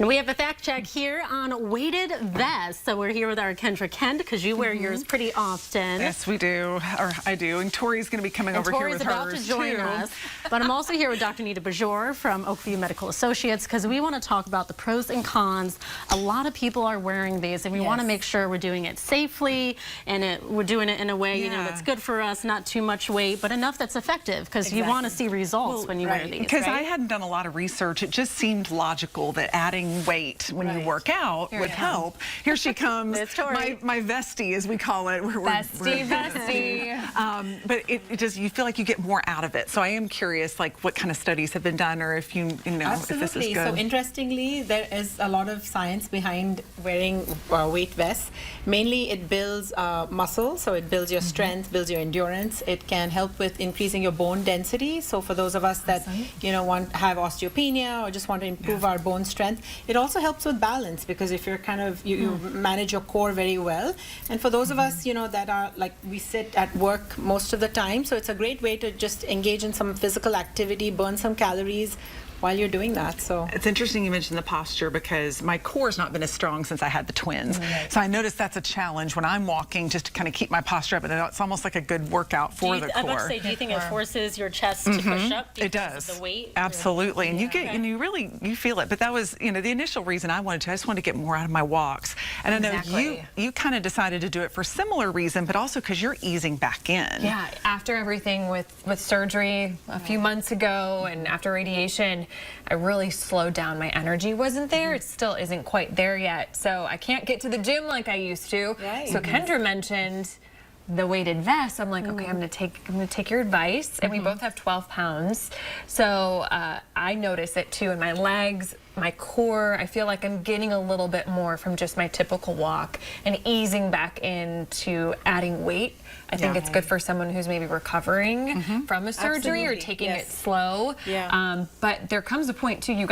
And we have a fact check here on weighted vests. So we're here with our Kendra Kent because you wear yours pretty often. Yes, we do, or I do. And Tori's going to be coming over here with hers, about to join too. us. But I'm also here with Dr. Nita Bijoor from Oakview Medical Associates because we want to talk about the pros and cons. A lot of people are wearing these, and we want to make sure we're doing it safely and we're doing it in a way that's good for us, not too much weight, but enough that's effective because you want to see results when you wear these. Because I hadn't done a lot of research, it just seemed logical that adding weight when you work out would help. Here she comes, my vestie, as we call it. Vestie. But it just, you feel like you get more out of it. So I am curious, like, what kind of studies have been done, or if you know, Absolutely. if this is good. So interestingly, there is a lot of science behind wearing weight vests. Mainly, it builds muscle, so it builds your strength, builds your endurance. It can help with increasing your bone density. So for those of us that have osteopenia or just want to improve our bone strength, it also helps with balance, because if you're kind of you manage your core very well. And for those of us that are like, we sit at work most of the time, so it's a great way to just engage in some physical activity, burn some calories while you're doing that. So it's interesting you mentioned the posture, because my core's not been as strong since I had the twins. So I noticed that's a challenge when I'm walking, just to kind of keep my posture up. And it's almost like a good workout for the core. I was about to say, do you think it forces your chest to push up? It does. Of the weight? Absolutely. And you get, and you really, you feel it. But that was, the initial reason I wanted to. I just wanted to get more out of my walks. And I know you kind of decided to do it for a similar reason, but also because you're easing back in. Yeah. After everything with surgery a few months ago, and after radiation, I really slowed down. My energy wasn't there. It still isn't quite there yet. So I can't get to the gym like I used to. So Kendra mentioned the weighted vest. I'm like, okay, I'm gonna take your advice. And we both have 12 pounds. So I notice it too in my legs, my core. I feel like I'm getting a little bit more from just my typical walk and easing back into adding weight. I think it's good for someone who's maybe recovering from a surgery or taking it slow. But there comes a point too, you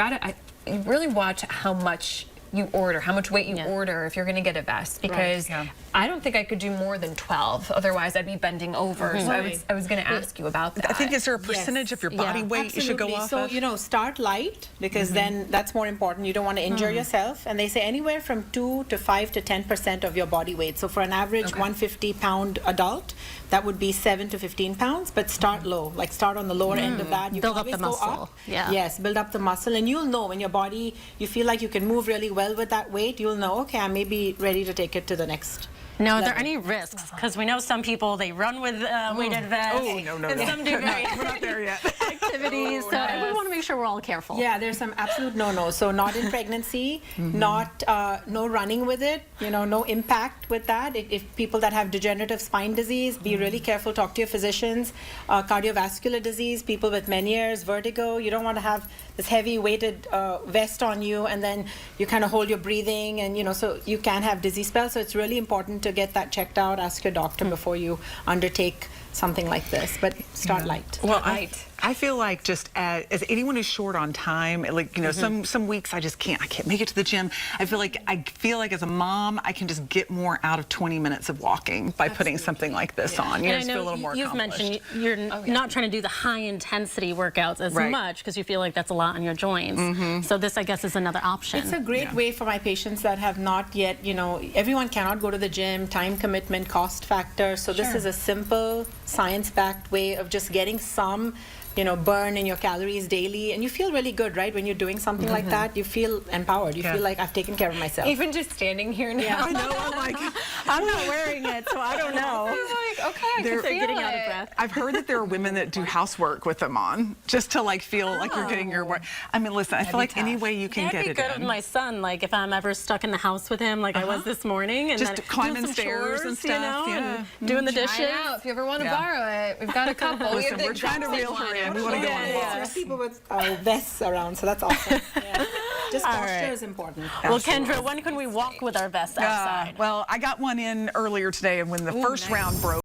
really watch how much you order, how much weight you order if you're going to get a vest, because I don't think I could do more than 12. Otherwise, I'd be bending over. So I was going to ask you about that. I think, is there a percentage of your body weight you should go off of? So, start light, because then that's more important. You don't want to injure yourself. And they say anywhere from 2 to 5 to 10% of your body weight. So for an average 150-pound adult, that would be 7 to 15 pounds. But start low, like start on the lower end of that. You build up the muscle. Yes, build up the muscle. And you'll know when your body, you feel like you can move really well with that weight, you'll know, okay, I may be ready to take it to the next. Now, are there any risks? Because we know some people, they run with weighted vests. And some do we're not there yet. activities. So we want to make sure we're all careful. Yeah, there's some absolute no-no. So not in pregnancy, not no running with it, no impact with that. If people that have degenerative spine disease, be really careful, talk to your physicians. Cardiovascular disease, people with Meniere's, vertigo, you don't want to have this heavy weighted vest on you, and then you kind of hold your breathing, and so you can have dizzy spells. So it's really important to get that checked out. Ask your doctor before you undertake something like this, but start light. Well, I feel like, just as anyone who's short on time, like some weeks I can't make it to the gym. I feel like as a mom, I can just get more out of 20 minutes of walking by putting something like this on. You just feel a little more You've accomplished. mentioned you're not trying to do the high intensity workouts as much, because you feel like that's a lot on your joints. So this, I guess, is another option. It's a great way for my patients that have not yet, everyone cannot go to the gym, time commitment, cost factor. So this is a simple, science-backed way of just getting some burn in your calories daily, and you feel really good, right? When you're doing something like that, you feel empowered. You feel like I've taken care of myself. Even just standing here now. I know, I'm like, I'm not wearing it, so I don't know. I'm like, okay, I can feel getting it. out of breath. I've heard that there are women that do housework with them on, just to feel like you're getting your work. I mean, listen, I feel like any way you can get it good with my son, like if I'm ever stuck in the house with him, like I was this morning, and just then climbing stairs and stuff, and doing the dishes. Try it out if you ever want to borrow it. We've got a couple. Listen, we're trying to reel her in. We want to go on walks. There's people with vests around, so that's awesome. Just posture is important. Well, Kendra, when can we walk with our vests outside? Well, I got one in earlier today, and when the first round broke,